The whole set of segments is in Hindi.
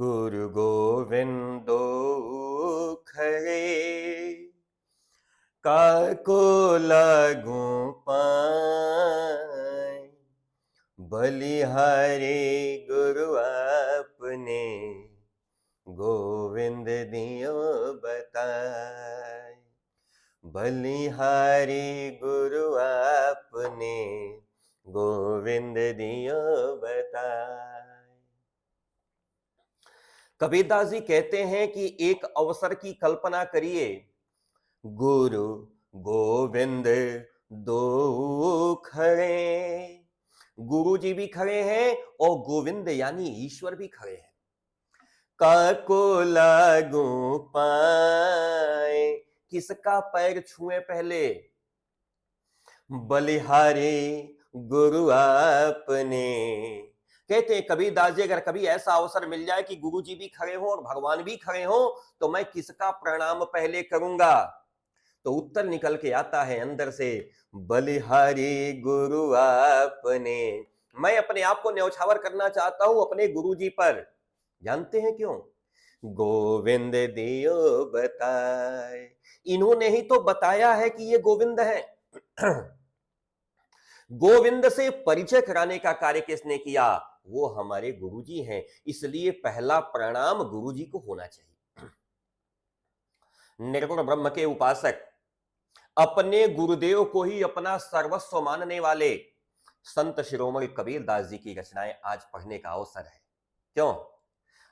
गुरु गोविंदो खरे काको लागू पाए। बलिहारी गुरु आपने गोविंद दियो बताए। बलिहारी गुरु आपने गोविंद दियो बताए। कबीरदास जी कहते हैं कि एक अवसर की कल्पना करिए, गुरु गोविंद दो खड़े। गुरु जी भी खड़े हैं और गोविंद यानी ईश्वर भी खड़े हैं। काको लागू पाए, किसका पैर छुए पहले? बलिहारी गुरु आपने। कहते हैं कबीरदास जी, अगर कभी ऐसा अवसर मिल जाए कि गुरु जी भी खड़े हों और भगवान भी खड़े हों, तो मैं किसका प्रणाम पहले करूंगा? तो उत्तर निकल के आता है अंदर से, बलिहारी गुरु आपने। मैं अपने आप को न्यौछावर करना चाहता हूं अपने गुरु जी पर। जानते हैं क्यों? गोविंद दियो बताए। इन्होंने ही तो बताया है कि ये गोविंद है। गोविंद से परिचय कराने का कार्य किसने किया? वो हमारे गुरुजी हैं। इसलिए पहला प्रणाम गुरुजी को होना चाहिए। निर्गुण ब्रह्म के उपासक, अपने गुरुदेव को ही अपना सर्वस्व मानने वाले संत शिरोमणि कबीरदास जी की रचनाएं आज पढ़ने का अवसर है। क्यों?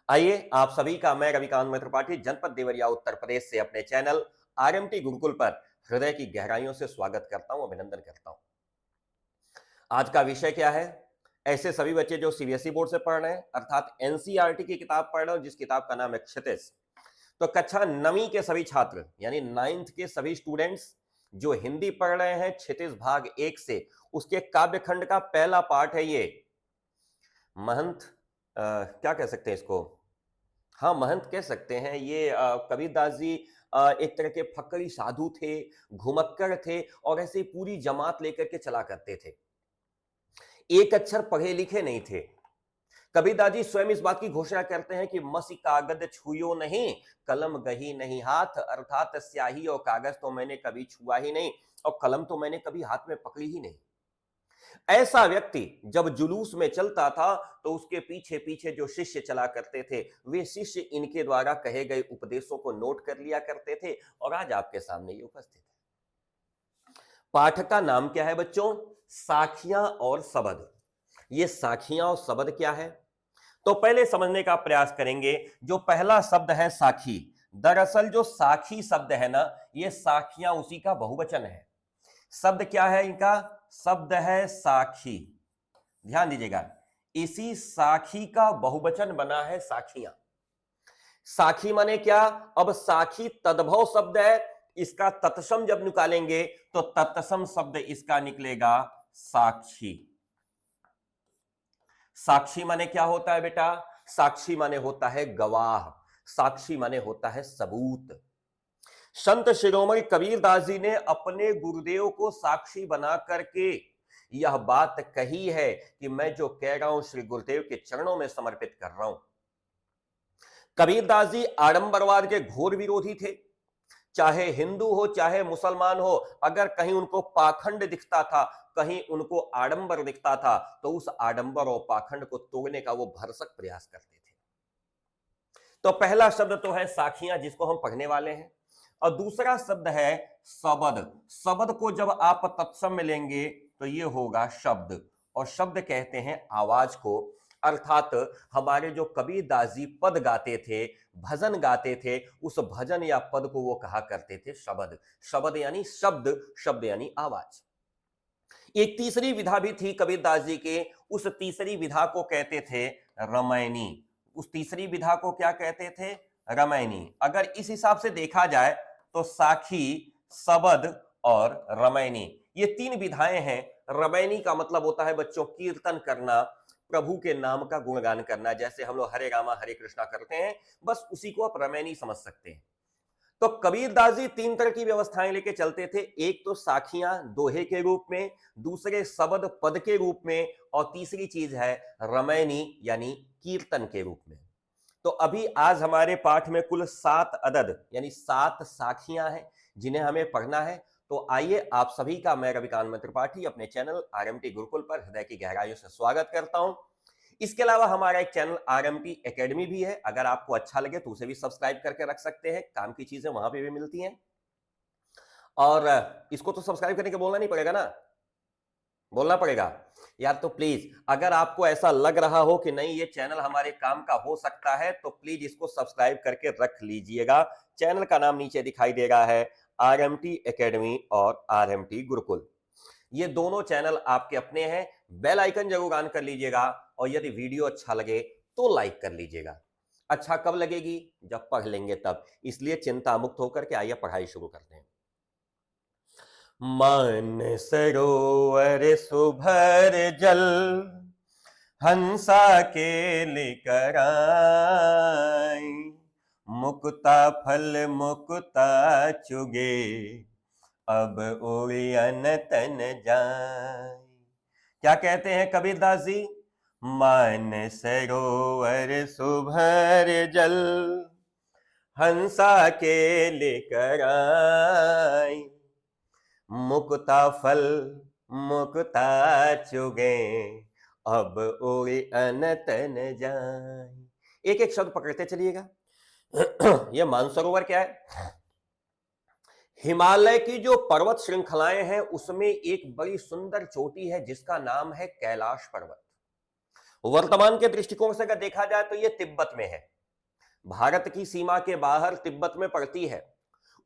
आइए, आप सभी का मैं रविकांत मित्र त्रिपाठी, जनपद देवरिया, उत्तर प्रदेश से अपने चैनल आरएमटी गुरुकुल पर हृदय की गहराइयों से स्वागत करता हूं, अभिनंदन करता हूं। आज का विषय क्या है? ऐसे सभी बच्चे जो सीबीएसई बोर्ड से पढ़ रहे हैं, अर्थात एनसीईआरटी की किताब पढ़ रहे हो, जिस किताब का नाम है क्षितिज। तो कक्षा 9वीं के सभी छात्र यानी 9th के सभी स्टूडेंट्स जो हिंदी पढ़ रहे हैं, क्षितिज भाग 1 से उसके काव्य खंड का पहला पाठ है ये। महंत क्या कह सकते हैं इसको? हाँ, महंत कह सकते हैं। ये कबीरदास जी एक तरह के फक्करी साधु थे, घुमक्कड़ थे और ऐसे पूरी जमात लेकर के चला करते थे। एक अक्षर पढ़े लिखे नहीं थे। कबीरदास जी स्वयं इस बात की घोषणा करते हैं कि मसी कागज छुयो नहीं, कलम गही नहीं हाथ, अर्थात स्याही और कागज तो मैंने कभी छुआ ही नहीं और कलम तो मैंने कभी हाथ में पकड़ी ही नहीं। ऐसा व्यक्ति जब जुलूस में चलता था तो उसके पीछे पीछे जो शिष्य चला करते थे, वे शिष्य इनके द्वारा कहे गए उपदेशों को नोट कर लिया करते थे और आज आपके सामने ये उपस्थित है। पाठ का नाम क्या है बच्चों? साखियां और शब्द। ये साखियां और शब्द क्या है? तो पहले समझने का प्रयास करेंगे। जो पहला शब्द है साखी, दरअसल जो साखी शब्द है ना, ये साखियां उसी का बहुवचन है। शब्द क्या है इनका? शब्द है साखी। ध्यान दीजिएगा, इसी साखी का बहुवचन बना है साखियां। साखी माने क्या? अब साखी तद्भव शब्द है, इसका तत्सम जब निकालेंगे तो तत्सम शब्द इसका निकलेगा साक्षी। साक्षी माने क्या होता है बेटा? साक्षी माने होता है गवाह, साक्षी माने होता है सबूत। संत शिरोमणि कबीरदास जी ने अपने गुरुदेव को साक्षी बना करके यह बात कही है कि मैं जो कह रहा हूं श्री गुरुदेव के चरणों में समर्पित कर रहा हूं। कबीरदास जी आडंबरवाद के घोर विरोधी थे। चाहे हिंदू हो चाहे मुसलमान हो, अगर कहीं उनको पाखंड दिखता था, कहीं उनको आडंबर दिखता था, तो उस आडंबर और पाखंड को तोड़ने का वो भरसक प्रयास करते थे। तो पहला शब्द तो है साखियां, जिसको हम पढ़ने वाले हैं, और दूसरा शब्द है शब्द। शब्द को जब आप तत्सम में लेंगे तो ये होगा शब्द, और शब्द कहते हैं आवाज को। अर्थात हमारे जो कबीरदास जी पद गाते थे, भजन गाते थे, उस भजन या पद को वो कहा करते थे शब्द। शब्द यानी शब्द, शब्द यानी आवाज। एक तीसरी विधा भी थी कबीरदास जी के, उस तीसरी विधा को कहते थे रामायणी। उस तीसरी विधा को क्या कहते थे? रामायणी। अगर इस हिसाब से देखा जाए तो साखी, शब्द और रामायणी, ये 3 विधाएं हैं। रामायणी का मतलब होता है बच्चों कीर्तन करना, प्रभु के नाम का गुणगान करना। जैसे हम लोग हरे रामा हरे कृष्णा करते हैं, बस उसी को आप रामायणी समझ सकते हैं। तो कबीरदास जी 3 तरह की व्यवस्थाएं लेके चलते थे। एक तो साखियां दोहे के रूप में, दूसरे शब्द पद के रूप में, और तीसरी चीज है रामायणी यानी कीर्तन के रूप में। तो अभी आज हमारे पाठ में कुल 7 अदद यानी 7 साखियां हैं जिन्हें हमें पढ़ना है। तो आइए, आप सभी का मैं रविकांत त्रिपाठी अपने चैनल आरएमटी गुरुकुल पर हृदय की गहराइयों से स्वागत करता हूं। इसके अलावा हमारा एक चैनल आरएमटी एकेडमी भी है, अगर आपको अच्छा लगे तो उसे भी सब्सक्राइब करके रख सकते हैं, काम की चीजें वहां पे भी मिलती हैं। और इसको तो सब्सक्राइब करने के बोलना नहीं पड़ेगा ना, बोलना पड़ेगा यार। तो प्लीज, अगर आपको ऐसा लग रहा हो कि नहीं ये चैनल हमारे काम का हो सकता है, तो प्लीज इसको सब्सक्राइब करके रख लीजिएगा। चैनल का नाम नीचे दिखाई दे रहा है, आरएमटी एकेडमी और आरएमटी गुरुकुल। ये दोनों चैनल आपके अपने हैं। बेल आइकन जरूर ऑन कर लीजिएगा, और यदि वीडियो अच्छा लगे तो लाइक कर लीजिएगा। अच्छा कब लगेगी? जब पढ़ लेंगे तब, इसलिए चिंता मुक्त होकर के आइए पढ़ाई शुरू करते हैं। मान सरोवर सुभर जल, हंसा के लेकर आई, मुक्ता फल मुक्ता चुगे, अब उड़ियन तन जाए। क्या कहते हैं कबीरदास जी? मान सरोवर सुभर जल, हंसा के लेकर आई, मुक्ता फल मुक्ता चुगे, अब उड़ी अनतन जाए। एक एक शब्द पकड़ते चलिएगा। यह मानसरोवर क्या है? हिमालय की जो पर्वत श्रृंखलाएं हैं उसमें एक बड़ी सुंदर चोटी है जिसका नाम है कैलाश पर्वत। वर्तमान के दृष्टिकोण से अगर देखा जाए तो यह तिब्बत में है, भारत की सीमा के बाहर तिब्बत में पड़ती है।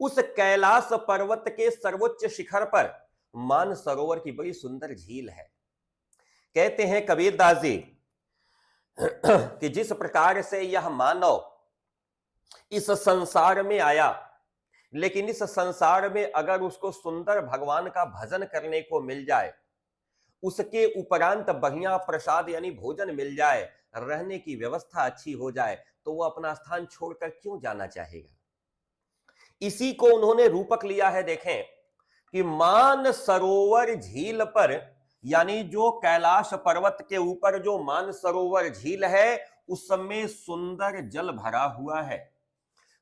उस कैलाश पर्वत के सर्वोच्च शिखर पर मानसरोवर की बड़ी सुंदर झील है। कहते हैं कबीरदास जी कि जिस प्रकार से यह मानव इस संसार में आया, लेकिन इस संसार में अगर उसको सुंदर भगवान का भजन करने को मिल जाए, उसके उपरांत बढ़िया प्रसाद यानी भोजन मिल जाए, रहने की व्यवस्था अच्छी हो जाए, तो वह अपना स्थान छोड़कर क्यों जाना चाहेगा? इसी को उन्होंने रूपक लिया है। देखें कि मान सरोवर झील पर, यानी जो कैलाश पर्वत के ऊपर जो मान सरोवर झील है उसमें सुंदर जल भरा हुआ है।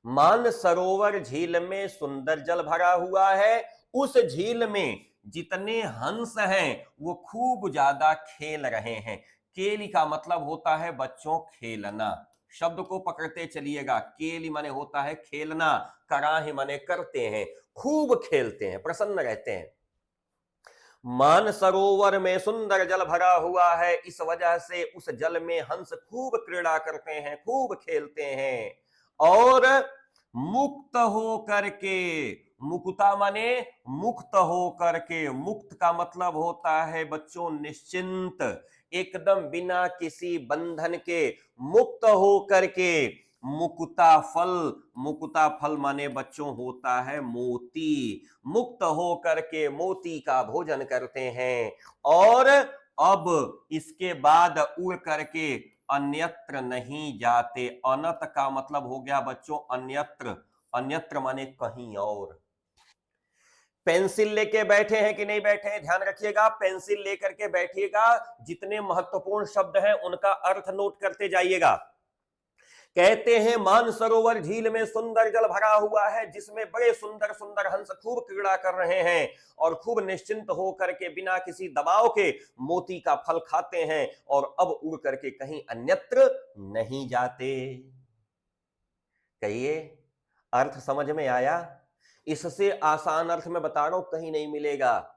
मान सरोवर झील में सुंदर जल भरा हुआ है। उस झील में जितने हंस हैं वो खूब ज्यादा खेल रहे हैं। केली का मतलब होता है बच्चों खेलना। शब्द को पकड़ते चलिएगा। केली माने होता है खेलना, कराही माने करते हैं, खूब खेलते हैं, प्रसन्न रहते हैं। मान सरोवर में सुंदर जल भरा हुआ है, इस वजह से उस जल में हंस खूब क्रीड़ा करते हैं, खूब खेलते हैं। और मुक्त हो करके, मुक्ता माने मुक्त हो करके, मुक्त का मतलब होता है बच्चों निश्चिंत, एकदम बिना किसी बंधन के, मुक्त हो करके मुक्ता फल, मुक्ता फल माने बच्चों होता है मोती, मुक्त हो करके मोती का भोजन करते हैं। और अब इसके बाद उड़ करके अन्यत्र नहीं जाते। अनत का मतलब हो गया बच्चों अन्यत्र, अन्यत्र माने कहीं और। पेंसिल लेके बैठे हैं कि नहीं बैठे हैं? ध्यान रखिएगा, पेंसिल लेकर के बैठिएगा, जितने महत्वपूर्ण शब्द हैं उनका अर्थ नोट करते जाइएगा। कहते हैं मानसरोवर झील में सुंदर जल भरा हुआ है जिसमें बड़े सुंदर सुंदर हंस खूब क्रीड़ा कर रहे हैं और खूब निश्चिंत होकर के बिना किसी दबाव के मोती का फल खाते हैं, और अब उड़ करके कहीं अन्यत्र नहीं जाते। कहिए, अर्थ समझ में आया? इससे आसान अर्थ में बता रहा हूं कहीं नहीं मिलेगा।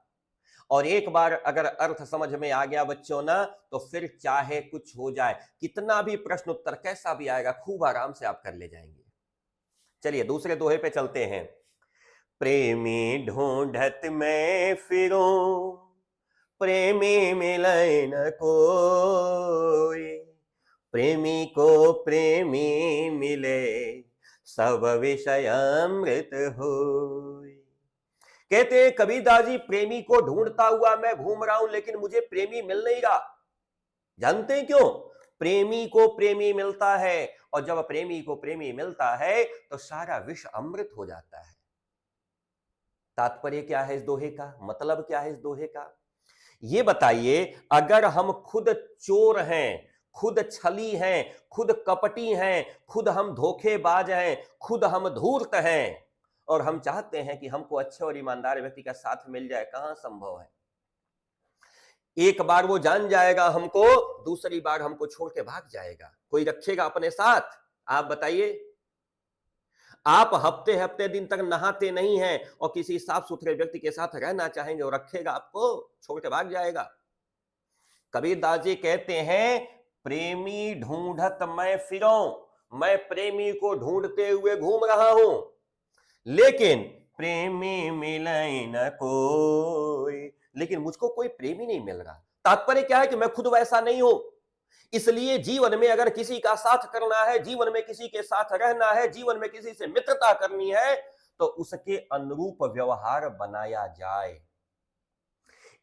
और एक बार अगर अर्थ समझ में आ गया बच्चों ना, तो फिर चाहे कुछ हो जाए, कितना भी प्रश्न उत्तर कैसा भी आएगा, खूब आराम से आप कर ले जाएंगे। चलिए दूसरे दोहे पे चलते हैं। प्रेमी ढूंढत में फिरूं, प्रेमी मिले न कोई, प्रेमी को प्रेमी मिले, सब विषय अमृत होय। कहते हैं कबीरदास जी, प्रेमी को ढूंढता हुआ मैं घूम रहा हूं लेकिन मुझे प्रेमी मिल नहीं रहा। जानते हैं क्यों? प्रेमी को प्रेमी मिलता है, और जब प्रेमी को प्रेमी मिलता है तो सारा विश्व अमृत हो जाता है। तात्पर्य क्या है इस दोहे का? मतलब क्या है इस दोहे का? ये बताइए, अगर हम खुद चोर हैं, खुद छली हैं, खुद कपटी हैं, खुद हम धोखेबाज हैं, खुद हम धूर्त हैं, और हम चाहते हैं कि हमको अच्छे और ईमानदार व्यक्ति का साथ मिल जाए। कहां संभव है? एक बार वो जान जाएगा हमको, दूसरी बार हमको छोड़ के भाग जाएगा। कोई रखेगा अपने साथ? आप बताइए। आप हफ्ते हफ्ते दिन तक नहाते नहीं हैं और किसी साफ सुथरे व्यक्ति के साथ रहना चाहेंगे, और रखेगा आपको, छोड़ के भाग जाएगा। कबीरदास जी कहते हैं, प्रेमी ढूंढत मैं फिरूं, मैं प्रेमी को ढूंढते हुए घूम रहा हूं, लेकिन प्रेमी मिले न कोई, लेकिन मुझको कोई प्रेमी नहीं मिल रहा। तात्पर्य क्या है कि मैं खुद वैसा नहीं हूं। इसलिए जीवन में अगर किसी का साथ करना है, जीवन में किसी के साथ रहना है, जीवन में किसी से मित्रता करनी है, तो उसके अनुरूप व्यवहार बनाया जाए।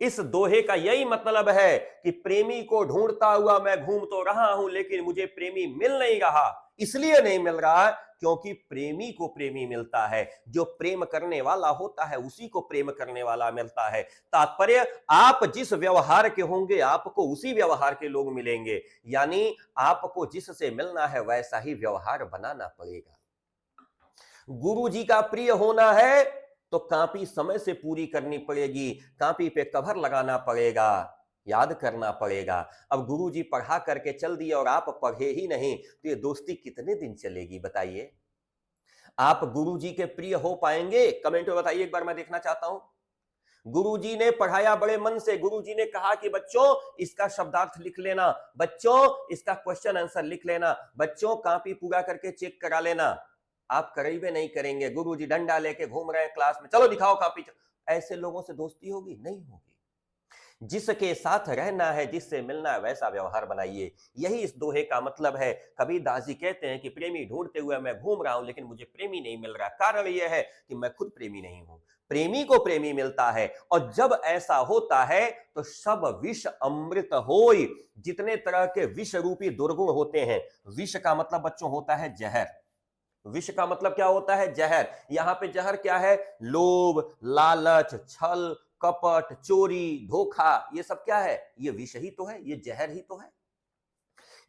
इस दोहे का यही मतलब है कि प्रेमी को ढूंढता हुआ मैं घूम तो रहा हूं, लेकिन मुझे प्रेमी मिल नहीं रहा। इसलिए नहीं मिल रहा क्योंकि प्रेमी को प्रेमी मिलता है, जो प्रेम करने वाला होता है उसी को प्रेम करने वाला मिलता है। तात्पर्य, आप जिस व्यवहार के होंगे आपको उसी व्यवहार के लोग मिलेंगे, यानी आपको जिससे मिलना है वैसा ही व्यवहार बनाना पड़ेगा। गुरु जी का प्रिय होना है तो कॉपी समय से पूरी करनी पड़ेगी, कॉपी पे कवर लगाना पड़ेगा, याद करना पड़ेगा। अब गुरु जी पढ़ा करके चल दिए और आप पढ़े ही नहीं, तो ये दोस्ती कितने दिन चलेगी बताइए? आप गुरु जी के प्रिय हो पाएंगे? कमेंट में बताइए, एक बार मैं देखना चाहता हूं। गुरुजी ने पढ़ाया बड़े मन से, गुरुजी ने कहा कि बच्चों इसका शब्दार्थ लिख लेना, बच्चों इसका क्वेश्चन आंसर लिख लेना, बच्चों कॉपी पूरा करके चेक करा लेना। आप करीबे नहीं करेंगे, गुरुजी डंडा लेके घूम रहे हैं क्लास में, चलो दिखाओ कॉपी। ऐसे लोगों से दोस्ती होगी? नहीं होगी। जिसके साथ रहना है, जिससे मिलना है, वैसा व्यवहार बनाइए। यही इस दोहे का मतलब है। कबीरदास जी कहते हैं कि प्रेमी ढूंढते हुए मैं घूम रहा हूं, लेकिन मुझे प्रेमी नहीं मिल रहा। कारण यह है कि मैं खुद प्रेमी नहीं हूं, प्रेमी को प्रेमी मिलता है। और जब ऐसा होता है तो सब विष अमृत होय। जितने तरह के विष रूपी दुर्गुण होते हैं, विष का मतलब बच्चों होता है जहर। विष का मतलब क्या होता है? जहर। यहां पे जहर क्या है? लोभ, लालच, छल, कपट, चोरी, धोखा, ये सब क्या है? ये विष ही तो है, ये जहर ही तो है।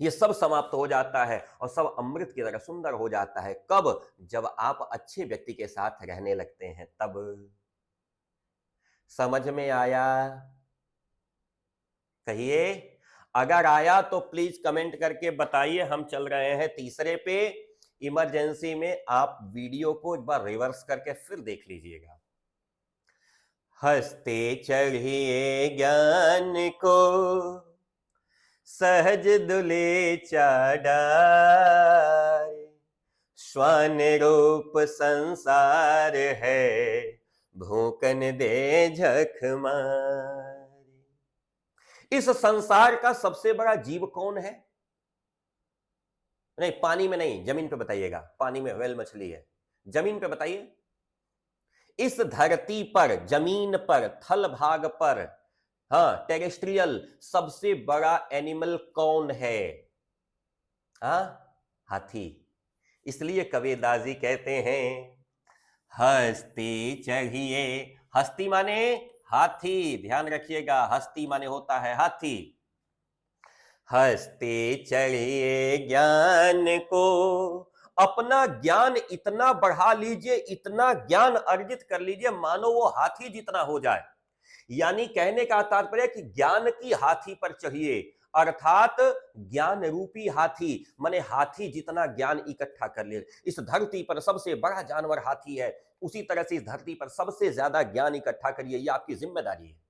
ये सब समाप्त हो जाता है और सब अमृत की तरह सुंदर हो जाता है। कब? जब आप अच्छे व्यक्ति के साथ रहने लगते हैं, तब। समझ में आया? कहिए। अगर आया तो प्लीज कमेंट करके बताइए। हम चल रहे हैं तीसरे पे। इमरजेंसी में आप वीडियो को एक बार रिवर्स करके फिर देख लीजिएगा। हंसते चढ़िए ज्ञान को, सहज दुले चढ़ाए, श्वान रूप संसार है, भूकन दे झक मारे। इस संसार का सबसे बड़ा जीव कौन है? नहीं, पानी में नहीं, जमीन पे बताइएगा। पानी में व्हेल मछली है, जमीन पे बताइए। इस धरती पर, जमीन पर, थल भाग पर, हाँ, टेरेस्ट्रियल सबसे बड़ा एनिमल कौन है? हाँ, हाथी। इसलिए कबीरदास जी कहते हैं, हस्ती चढ़िए। हस्ती माने हाथी, ध्यान रखिएगा, हस्ती माने होता है हाथी। हस्ते चढ़िए ज्ञान को, अपना ज्ञान इतना बढ़ा लीजिए, इतना ज्ञान अर्जित कर लीजिए, मानो वो हाथी जितना हो जाए। यानी कहने का तात्पर्य कि ज्ञान की हाथी पर चढ़िए, अर्थात ज्ञान रूपी हाथी, माने हाथी जितना ज्ञान इकट्ठा कर ले। इस धरती पर सबसे बड़ा जानवर हाथी है, उसी तरह से इस धरती पर सबसे ज्यादा ज्ञान इकट्ठा करिए। ये आपकी जिम्मेदारी है।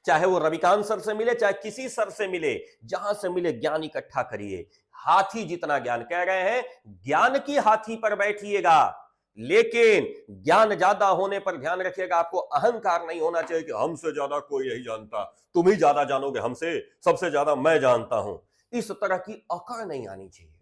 चाहे वो रविकांत सर से मिले, चाहे किसी सर से मिले, जहां से मिले ज्ञान इकट्ठा करिए। हाथी जितना ज्ञान, कह रहे हैं ज्ञान की हाथी पर बैठिएगा, लेकिन ज्ञान ज्यादा होने पर ध्यान रखिएगा, आपको अहंकार नहीं होना चाहिए कि हमसे ज्यादा कोई नहीं जानता, तुम ही ज्यादा जानोगे हमसे, सबसे ज्यादा मैं जानता हूं। इस तरह की अकड़ नहीं आनी चाहिए।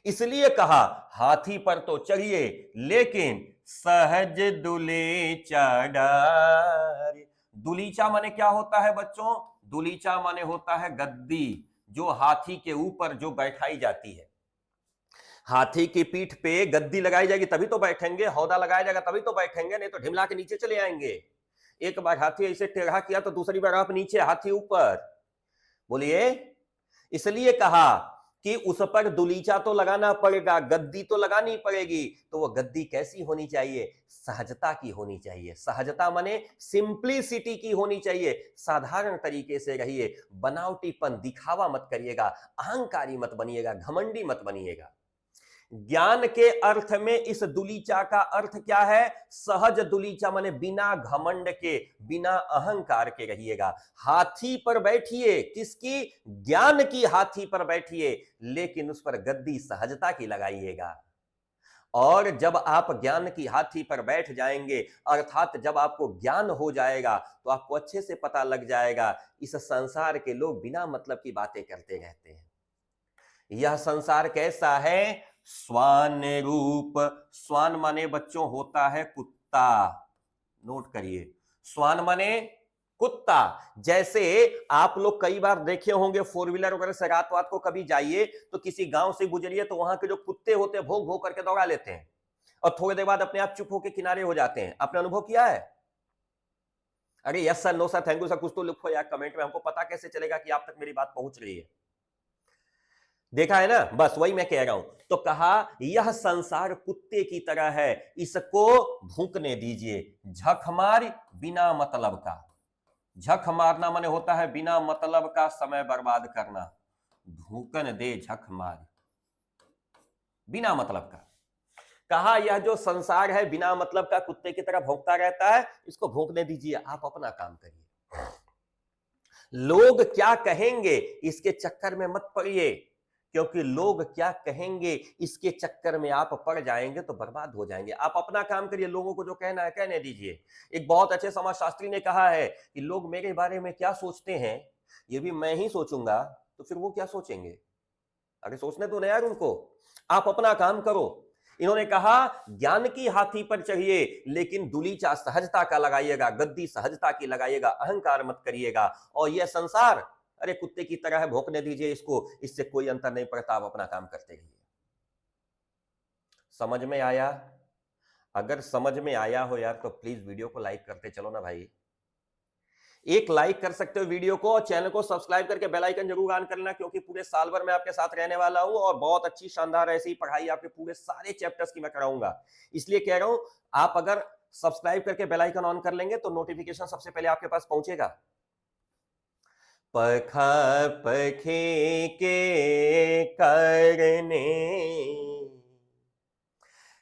इसलिए कहा हाथी पर तो चढ़िए, लेकिन सहज दुले चढ़ाए। दुलीचा माने क्या होता है बच्चों? दुलीचा माने होता है गद्दी, जो हाथी के ऊपर जो बैठाई जाती है। हाथी की पीठ पे गद्दी लगाई जाएगी तभी तो बैठेंगे, हौदा लगाया जाएगा तभी तो बैठेंगे, नहीं तो ढिमला के नीचे चले आएंगे। एक बार हाथी ऐसे टेढ़ा किया तो दूसरी बार आप नीचे, हाथी ऊपर। बोलिए। इसलिए कहा कि उस पर दुलीचा तो लगाना पड़ेगा, गद्दी तो लगानी पड़ेगी। तो वो गद्दी कैसी होनी चाहिए? सहजता की होनी चाहिए। सहजता माने सिंप्लिसिटी की होनी चाहिए। साधारण तरीके से रहिए, बनावटीपन, दिखावा मत करिएगा, अहंकारी मत बनिएगा, घमंडी मत बनिएगा। ज्ञान के अर्थ में इस दुलीचा का अर्थ क्या है? सहज दुलीचा माने बिना घमंड के, बिना अहंकार के रहिएगा। हाथी पर बैठिए, किसकी? ज्ञान की हाथी पर बैठिए, लेकिन उस पर गद्दी सहजता की लगाइएगा। और जब आप ज्ञान की हाथी पर बैठ जाएंगे, अर्थात जब आपको ज्ञान हो जाएगा, तो आपको अच्छे से पता लग जाएगा इस संसार के लोग बिना मतलब की बातें करते रहते हैं। यह संसार कैसा है? स्वान रूप। स्वान माने बच्चों होता है कुत्ता। नोट करिए, स्वान माने कुत्ता। जैसे आप लोग कई बार देखे होंगे, फोर व्हीलर वगैरह से रात को कभी जाइए तो किसी गांव से गुजरिए तो वहां के जो कुत्ते होते हैं भौंक भौंक करके दौड़ा लेते हैं और थोड़ी देर बाद अपने आप चुप होकर किनारे हो जाते हैं। आपने अनुभव किया है? अरे yes sir, no sir, thank you sir, कुछ तो लिखो यार कमेंट में, हमको पता कैसे चलेगा कि आप तक मेरी बात पहुंच रही है। देखा है ना? बस वही मैं कह रहा हूं। तो कहा यह संसार कुत्ते की तरह है, इसको भूकने दीजिए। झक मार बिना मतलब का। झक मारना माने होता है बिना मतलब का समय बर्बाद करना। भूकन दे झक मार, बिना मतलब का। कहा यह जो संसार है बिना मतलब का कुत्ते की तरह भौंकता रहता है, इसको भौंकने दीजिए, आप अपना काम करिए। लोग क्या कहेंगे इसके चक्कर में मत पड़िए, क्योंकि लोग क्या कहेंगे इसके चक्कर में आप पड़ जाएंगे तो बर्बाद हो जाएंगे। आप अपना काम करिए, लोगों को जो कहना है कहने दीजिए। एक बहुत अच्छे समाजशास्त्री ने कहा है कि लोग मेरे बारे में क्या सोचते हैं ये भी मैं ही सोचूंगा, तो फिर वो क्या सोचेंगे? अरे सोचने दो ना यार उनको, आप अपना काम करो। इन्होंने कहा ज्ञान की हाथी पर चढ़िए, लेकिन दुलीचा सहजता का लगाइएगा, गद्दी सहजता की लगाइएगा, अहंकार मत करिएगा। और यह संसार अरे कुत्ते की तरह है, भौंकने दीजिए इसको, इससे कोई अंतर नहीं पड़ता, आप अपना काम करते रहिए। समझ में आया? अगर समझ में आया हो यार तो प्लीज वीडियो को लाइक करते चलो ना भाई। एक लाइक कर सकते हो वीडियो को, और चैनल को सब्सक्राइब करके बेल आइकन जरूर ऑन करना, क्योंकि पूरे साल भर मैं आपके साथ रहने वाला हूं और बहुत अच्छी शानदार ऐसी ही पढ़ाई आपके पूरे सारे चैप्टर्स की मैं कराऊंगा। इसलिए कह रहा हूं, आप अगर सब्सक्राइब करके बेल आइकन ऑन कर लेंगे तो नोटिफिकेशन सबसे पहले आपके पास पहुंचेगा। पखा पखी के करने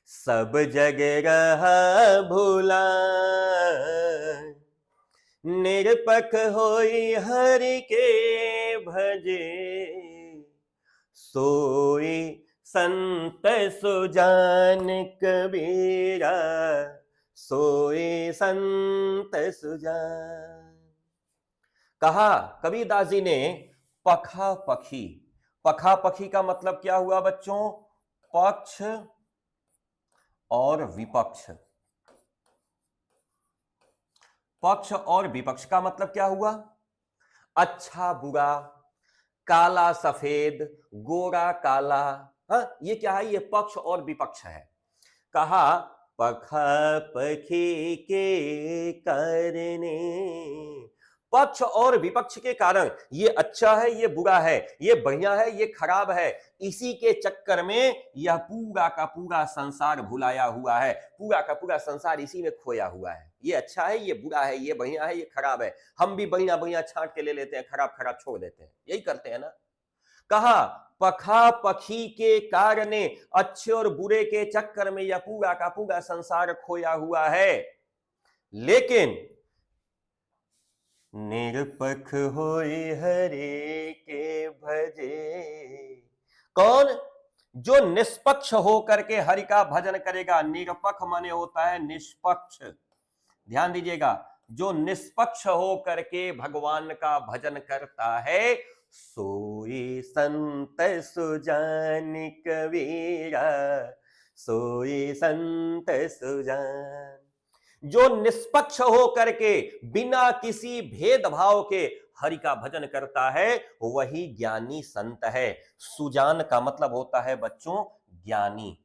सब जग रहा भूला, निरपख होई हरि के भजे, सोई संत सुजान कबीरा, सोई संत सुजान। कहा कबीरदास जी ने पखा पखी। पखा पखी का मतलब क्या हुआ बच्चों? पक्ष और विपक्ष। पक्ष और विपक्ष का मतलब क्या हुआ? अच्छा बुरा, काला सफेद, गोरा काला। हाँ, ये क्या है? ये पक्ष और विपक्ष है। कहा पखा पखी के करने, पक्ष और विपक्ष के कारण, ये अच्छा है, ये बुरा है, ये बढ़िया है, ये खराब है, इसी के चक्कर में यह पूरा का पूरा संसार भुलाया हुआ है, पूरा का पूरा संसार इसी में खोया हुआ है। ये अच्छा है, ये बुरा है, ये बढ़िया है, ये खराब है। हम भी बढ़िया बढ़िया छांट के ले लेते हैं, खराब खराब छोड़ देते हैं, यही करते हैं ना। कहा पखा पखी के कारणे, अच्छे और बुरे के चक्कर में यह पूरा का पूरा संसार खोया हुआ है। लेकिन निरपख होई हरि के भजे, कौन? जो निष्पक्ष होकर के हरि का भजन करेगा। निरपख माने होता है निष्पक्ष, ध्यान दीजिएगा। जो निष्पक्ष होकर के भगवान का भजन करता है, सोई संत सुजान कबीरा, सोई संत सुजान। जो निष्पक्ष हो करके बिना किसी भेदभाव के हरि का भजन करता है, वही ज्ञानी संत है। सुजान का मतलब होता है बच्चों ज्ञानी।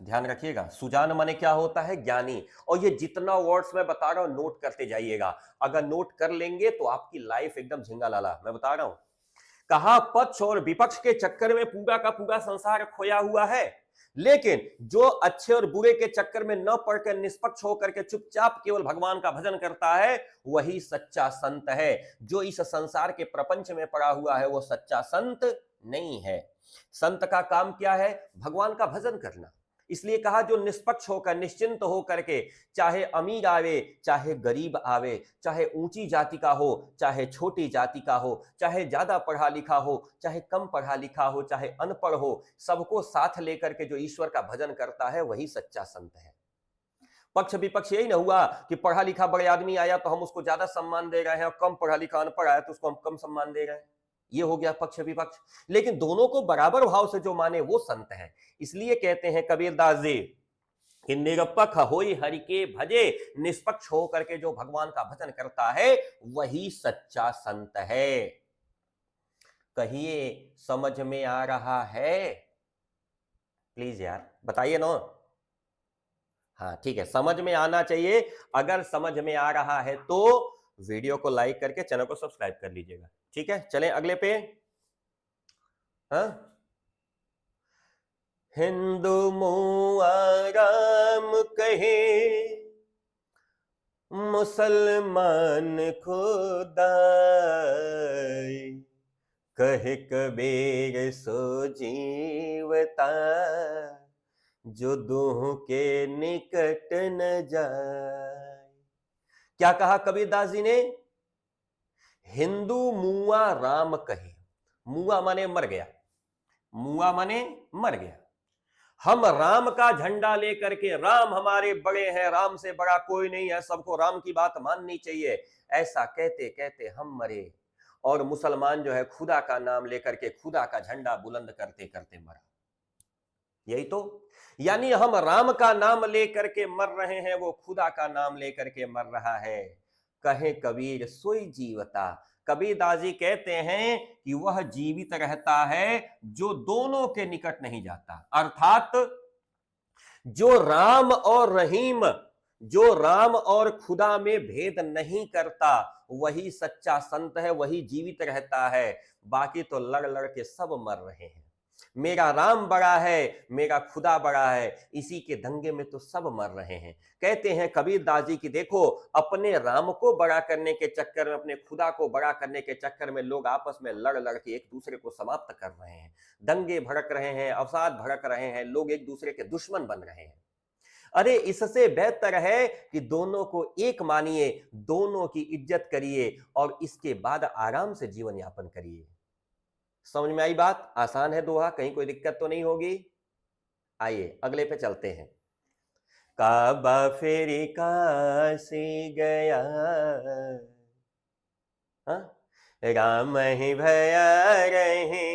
ध्यान रखिएगा, सुजान माने क्या होता है? ज्ञानी। और ये जितना वर्ड्स मैं बता रहा हूं नोट करते जाइएगा, अगर नोट कर लेंगे तो आपकी लाइफ एकदम झिंगा लाला, मैं बता रहा हूं। कहा पक्ष और विपक्ष के चक्कर में पूरा का पूरा संसार खोया हुआ है, लेकिन जो अच्छे और बुरे के चक्कर में न पड़कर निष्पक्ष होकर के चुपचाप केवल भगवान का भजन करता है वही सच्चा संत है। जो इस संसार के प्रपंच में पड़ा हुआ है वो सच्चा संत नहीं है। संत का काम क्या है? भगवान का भजन करना। इसलिए कहा जो निष्पक्ष होकर निश्चिंत होकर के, चाहे अमीर आवे चाहे गरीब आवे, चाहे ऊंची जाति का हो चाहे छोटी जाति का हो, चाहे ज्यादा पढ़ा लिखा हो चाहे कम पढ़ा लिखा हो, चाहे अनपढ़ हो, सबको साथ लेकर के जो ईश्वर का भजन करता है वही सच्चा संत है। पक्ष विपक्ष यही ना हुआ कि पढ़ा लिखा बड़े आदमी आया तो हम उसको ज्यादा सम्मान दे रहे हैं, और कम पढ़ा लिखा अनपढ़ आया तो उसको हम कम सम्मान दे रहे हैं। ये हो गया पक्ष विपक्ष। लेकिन दोनों को बराबर भाव से जो माने वो संत है। इसलिए कहते हैं कबीरदास जी कि निरपक्ष होई हरि के भजे, निष्पक्ष होकर के जो भगवान का भजन करता है वही सच्चा संत है। कहिए समझ में आ रहा है? प्लीज यार बताइए ना। हाँ ठीक है, समझ में आना चाहिए। अगर समझ में आ रहा है तो वीडियो को लाइक करके चैनल को सब्सक्राइब कर लीजिएगा। ठीक है, चलें अगले पे। हाँ, हिंदू मुआ राम कहे, मुसलमान खुदाई, कहे कबीर सो जीवता, जो दूह के निकट न जाए। क्या कहा कबीरदास जी ने? हिंदू मुआ राम कहे। मुआ माने मर गया, मुआ माने मर गया। हम राम का झंडा लेकर के, राम हमारे बड़े हैं, राम से बड़ा कोई नहीं है, सबको राम की बात माननी चाहिए, ऐसा कहते कहते हम मरे। और मुसलमान जो है खुदा का नाम लेकर के खुदा का झंडा बुलंद करते करते मरा। यही तो, यानी हम राम का नाम लेकर के मर रहे हैं, वो खुदा का नाम लेकर के मर रहा है। कहे कबीर सोई जीवता। कबीरदास जी कहते हैं कि वह जीवित रहता है जो दोनों के निकट नहीं जाता। अर्थात जो राम और रहीम, जो राम और खुदा में भेद नहीं करता वही सच्चा संत है, वही जीवित रहता है। बाकी तो लड़ लड़ के सब मर रहे हैं। मेरा राम बड़ा है, मेरा खुदा बड़ा है, इसी के दंगे में तो सब मर रहे हैं। कहते हैं कबीरदास जी की देखो, अपने राम को बड़ा करने के चक्कर में, अपने खुदा को बड़ा करने के चक्कर में लोग आपस में लड़ लड़ के एक दूसरे को समाप्त कर रहे हैं, दंगे भड़क रहे हैं, अवसाद भड़क रहे हैं, लोग एक दूसरे के दुश्मन बन रहे हैं। अरे इससे बेहतर है कि दोनों को एक मानिए, दोनों की इज्जत करिए और इसके बाद आराम से जीवन यापन करिए। समझ में आई बात? आसान है दोहा, कहीं कोई दिक्कत तो नहीं होगी। आइए अगले पे चलते हैं। काबा फेरी काशी गया, राम ही भया रहे।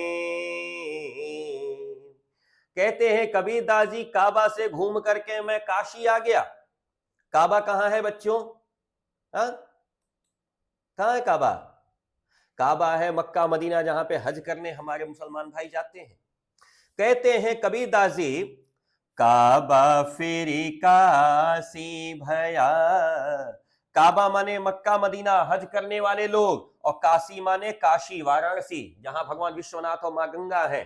कहते हैं कबीरदास जी काबा से घूम करके मैं काशी आ गया। काबा कहां है बच्चों? कहां है काबा? काबा है मक्का मदीना, जहां पे हज करने हमारे मुसलमान भाई जाते हैं। कहते हैं कबीरदास जी काबा फेरी काशी भया। काबा माने मक्का मदीना, हज करने वाले लोग, और काशी माने काशी वाराणसी, जहां भगवान विश्वनाथ और मां गंगा है।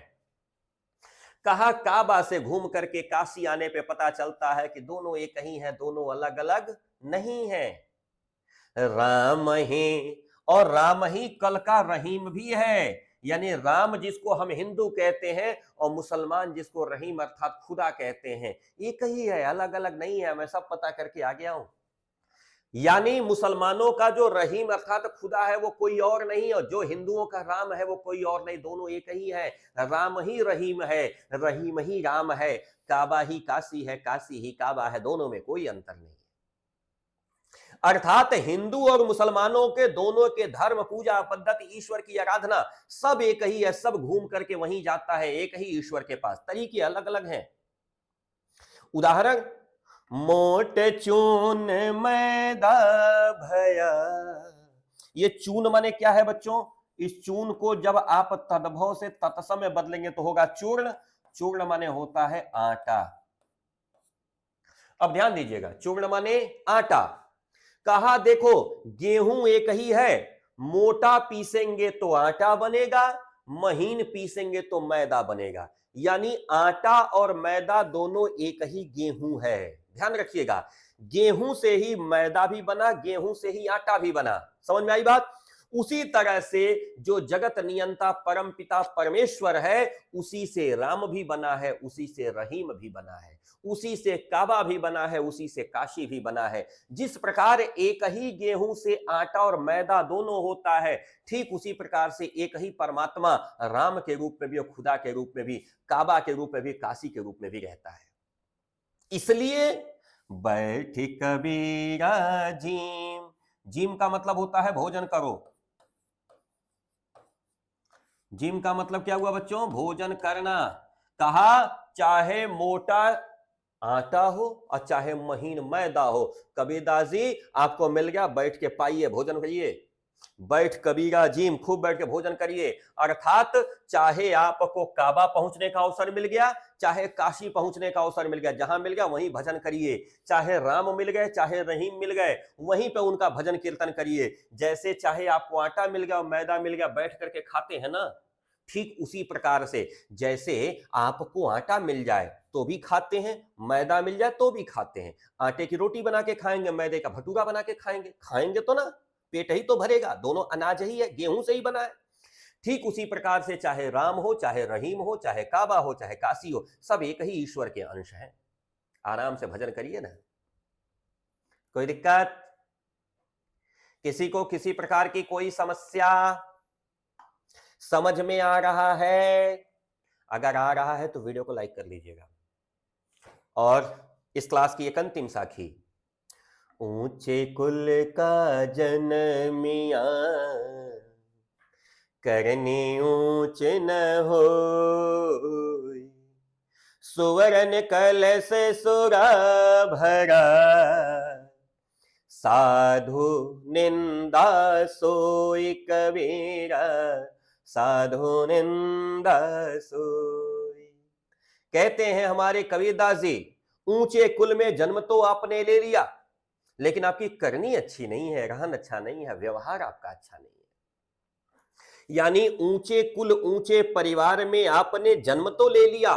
कहा काबा से घूम करके काशी आने पे पता चलता है कि दोनों एक ही हैं, दोनों अलग अलग नहीं है। राम ही, और राम ही कल का रहीम भी है। यानी राम जिसको हम हिंदू कहते हैं और मुसलमान जिसको रहीम अर्थात खुदा कहते हैं, एक ही है, अलग अलग नहीं है। मैं सब पता करके आ गया हूं। यानी मुसलमानों का जो रहीम अर्थात खुदा है वो कोई और नहीं, और जो हिंदुओं का राम है वो कोई और नहीं, दोनों एक ही है। राम ही रहीम है, रहीम ही राम है, काबा ही काशी है, काशी ही काबा है, दोनों में कोई अंतर नहीं। अर्थात हिंदू और मुसलमानों के दोनों के धर्म, पूजा पद्धति, ईश्वर की आराधना सब एक ही है, सब घूम करके वहीं जाता है, एक ही ईश्वर के पास। तरीके अलग अलग हैं। उदाहरण, मोट चून मैदा भया। ये चून माने क्या है बच्चों? इस चून को जब आप तद्भव से तत्सम में बदलेंगे तो होगा चूर्ण। चूर्ण माने होता है आटा। अब ध्यान दीजिएगा, चूर्ण माने आटा। कहा देखो गेहूं एक ही है, मोटा पीसेंगे तो आटा बनेगा, महीन पीसेंगे तो मैदा बनेगा। यानी आटा और मैदा दोनों एक ही गेहूं है। ध्यान रखिएगा, गेहूं से ही मैदा भी बना, गेहूं से ही आटा भी बना। समझ में आई बात? उसी तरह से जो जगत नियंता परम पिता परमेश्वर है, उसी से राम भी बना है, उसी से रहीम भी बना है, उसी से काबा भी बना है, उसी से काशी भी बना है। जिस प्रकार एक ही गेहूं से आटा और मैदा दोनों होता है, ठीक उसी प्रकार से एक ही परमात्मा राम के रूप में भी और खुदा के रूप में भी, काबा के रूप में भी, काशी के रूप में भी रहता है। इसलिए बैठ कबीरा जीम, जीम का मतलब होता है भोजन करो। जिम का मतलब क्या हुआ बच्चों? भोजन करना। कहा चाहे मोटा आटा हो और चाहे महीन मैदा हो, कबीरदास जी आपको मिल गया, बैठ के पाइए, भोजन करिए। बैठ कबीरा जिम, खूब बैठ के भोजन करिए। अर्थात चाहे आपको काबा पहुंचने का अवसर मिल गया, चाहे काशी पहुंचने का अवसर मिल गया, जहां मिल गया वहीं भजन करिए। चाहे राम मिल गए, चाहे रहीम मिल गए, वहीं पे उनका भजन कीर्तन करिए। जैसे चाहे आपको आटा मिल गया और मैदा मिल गया, बैठ करके खाते हैं ना, ठीक उसी प्रकार से जैसे आपको आटा मिल जाए तो भी खाते हैं, मैदा मिल जाए तो भी खाते हैं। आटे की रोटी बना के खाएंगे, मैदे का भटूरा बना के खाएंगे, खाएंगे तो ना, पेट ही तो भरेगा। दोनों अनाज ही है, गेहूं से ही बना है। ठीक उसी प्रकार से चाहे राम हो, चाहे रहीम हो, चाहे काबा हो, चाहे काशी हो, सब एक ही ईश्वर के अंश हैं। आराम से भजन करिए ना, कोई दिक्कत? किसी को किसी प्रकार की कोई समस्या समझ में आ रहा है? अगर आ रहा है तो वीडियो को लाइक कर लीजिएगा। और इस क्लास की एक अंतिम साखी, ऊंचे कुल का जनमिया करनी ऊंच न हो, सुवर्ण कलश सुरा भरा, साधु निंदा सोई कबीरा, साधु निंदा सोई। कहते हैं हमारे कबीरदास जी, ऊंचे कुल में जन्म तो आपने ले लिया, लेकिन आपकी करनी अच्छी नहीं है, रहन अच्छा नहीं है, व्यवहार आपका अच्छा नहीं है। यानी ऊंचे कुल ऊंचे परिवार में आपने जन्म तो ले लिया,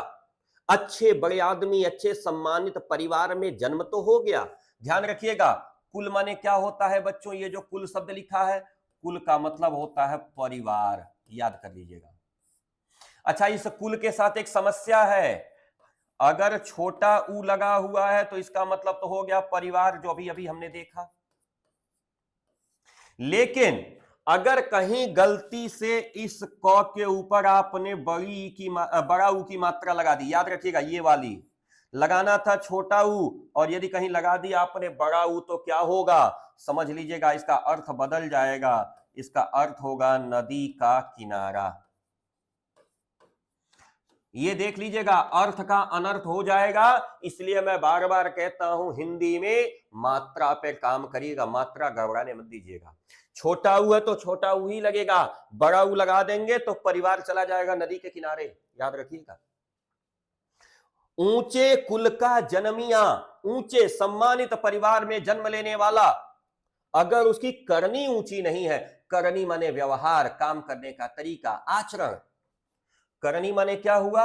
अच्छे बड़े आदमी, अच्छे सम्मानित परिवार में जन्म तो हो गया। ध्यान रखिएगा, कुल माने क्या होता है बच्चों? ये जो कुल शब्द लिखा है, कुल का मतलब होता है परिवार, याद कर लीजिएगा। अच्छा, इस कुल के साथ एक समस्या है, अगर छोटा ऊ लगा हुआ है तो इसका मतलब तो हो गया परिवार, जो अभी अभी हमने देखा। लेकिन अगर कहीं गलती से इस क के ऊपर आपने बड़ा ऊ की मात्रा लगा दी, याद रखिएगा ये वाली लगाना था छोटा ऊ, और यदि कहीं लगा दी आपने बड़ा ऊ तो क्या होगा? समझ लीजिएगा, इसका अर्थ बदल जाएगा। इसका अर्थ होगा नदी का किनारा। ये देख लीजिएगा, अर्थ का अनर्थ हो जाएगा। इसलिए मैं बार बार कहता हूं, हिंदी में मात्रा पे काम करिएगा, मात्रा गड़बड़ाने मत दीजिएगा। छोटा ऊ है तो छोटा ऊ ही लगेगा, बड़ा ऊ लगा देंगे तो परिवार चला जाएगा नदी के किनारे, याद रखिएगा। ऊंचे कुल का जन्मिया, ऊंचे सम्मानित परिवार में जन्म लेने वाला, अगर उसकी करनी ऊंची नहीं है, करनी माने व्यवहार, काम करने का तरीका, आचरण। करनी माने क्या हुआ?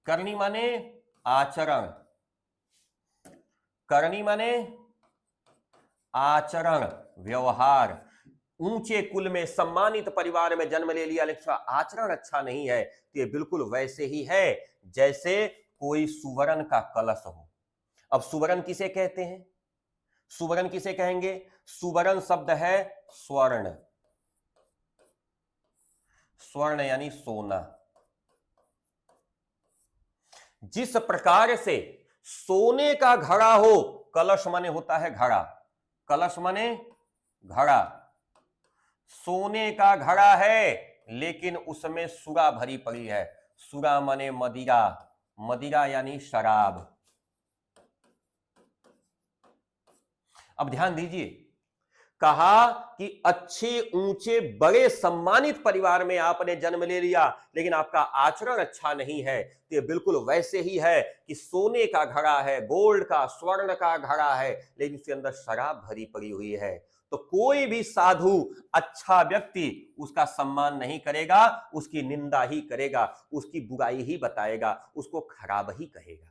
करनी माने आचरण, करनी माने आचरण, व्यवहार। ऊंचे कुल में सम्मानित परिवार में जन्म ले लिया, लेकिन आचरण अच्छा नहीं है, तो ये बिल्कुल वैसे ही है जैसे कोई सुवर्ण का कलश हो। अब सुवर्ण किसे कहते हैं? सुवर्ण किसे कहेंगे? सुवर्ण शब्द है स्वर्ण, स्वर्ण यानी सोना। जिस प्रकार से सोने का घड़ा हो, कलश माने होता है घड़ा, कलश माने घड़ा, सोने का घड़ा है लेकिन उसमें सुरा भरी पड़ी है। सुरा माने मदिरा, मदिरा यानी शराब। अब ध्यान दीजिए, कहा कि अच्छे ऊंचे बड़े सम्मानित परिवार में आपने जन्म ले लिया, लेकिन आपका आचरण अच्छा नहीं है, तो ये बिल्कुल वैसे ही है कि सोने का घड़ा है, गोल्ड का, स्वर्ण का घड़ा है, लेकिन उसके अंदर शराब भरी पड़ी हुई है। तो कोई भी साधु, अच्छा व्यक्ति उसका सम्मान नहीं करेगा, उसकी निंदा ही करेगा, उसकी बुराई ही बताएगा, उसको खराब ही कहेगा।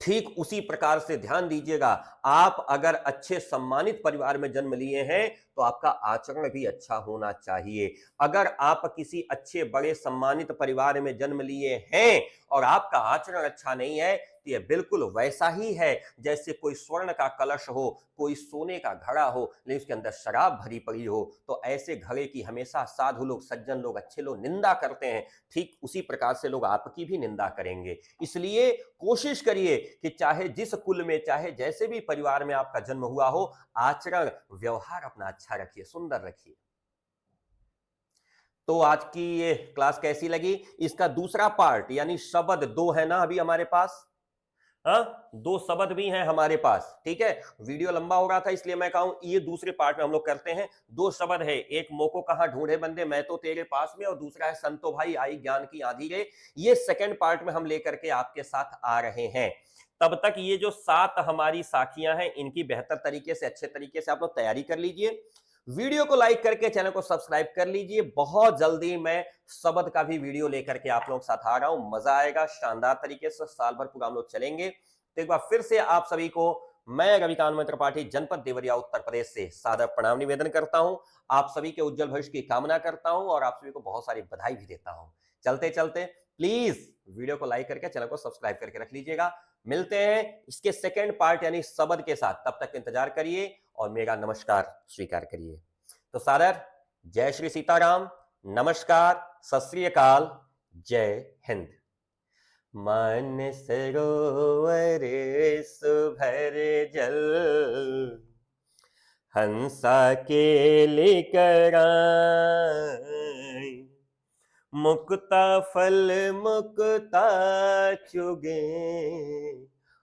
ठीक उसी प्रकार से ध्यान दीजिएगा, आप अगर अच्छे सम्मानित परिवार में जन्म लिए हैं तो आपका आचरण भी अच्छा होना चाहिए। अगर आप किसी अच्छे बड़े सम्मानित परिवार में जन्म लिए हैं और आपका आचरण अच्छा नहीं है, तो यह बिल्कुल वैसा ही है जैसे कोई स्वर्ण का कलश हो, कोई सोने का घड़ा हो, लेकिन उसके अंदर शराब भरी पड़ी हो। तो ऐसे घड़े की हमेशा साधु लोग, सज्जन लोग, अच्छे लोग निंदा करते हैं। ठीक उसी प्रकार से लोग आपकी भी निंदा करेंगे। इसलिए कोशिश करिए कि चाहे जिस कुल में, चाहे जैसे भी परिवार में आपका जन्म हुआ हो, आचरण व्यवहार अपना अच्छा रखिए, सुंदर रखिए। तो आज की ये क्लास कैसी लगी? इसका दूसरा पार्ट यानी शब्द दो है ना अभी हमारे पास। हाँ, दो शब्द भी हैं हमारे पास, ठीक है। वीडियो लंबा हो रहा था इसलिए मैं कहूं ये दूसरे पार्ट में हम लोग करते हैं। दो शब्द है, एक मोको कहां ढूंढे बंदे मैं तो तेरे पास में, और दूसरा है संतो भाई आई ज्ञान की आंधी रे। ये सेकंड पार्ट में हम लेकर के आपके साथ आ रहे हैं। तब तक ये जो 7 हमारी साखियां हैं, इनकी बेहतर तरीके से, अच्छे तरीके से आप लोग तैयारी कर लीजिए। वीडियो को लाइक करके चैनल को सब्सक्राइब कर लीजिए। बहुत जल्दी मैं शब्द का भी वीडियो लेकर के आप लोगों के साथ आ रहा हूं। मजा आएगा, शानदार तरीके से साल भर पूरा हम लोग चलेंगे। तो एक बार फिर से आप सभी को मैं रविकांत त्रिपाठी, जनपद देवरिया, उत्तर प्रदेश से सादर प्रणाम निवेदन करता हूं। आप सभी के उज्जवल भविष्य की कामना करता हूं और आप सभी को बहुत सारी बधाई भी देता हूं। चलते चलते प्लीज वीडियो को लाइक करके चैनल को सब्सक्राइब करके रख लीजिएगा। मिलते हैं इसके सेकंड पार्ट यानी शब्द के साथ, तब तक इंतजार करिए और मेरा नमस्कार स्वीकार करिए। तो सादर जय श्री सीताराम, नमस्कार, सत श्री अकाल, जय हिंद। मान सरोवर सुभर जल, हंसा के लेकर आए, मुक्ता फल मुक्ता चुगे,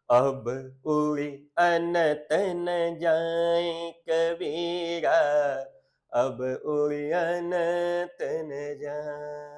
अब उड़ी अनत न जाए कबीरा, अब उड़ी अनत न जाए।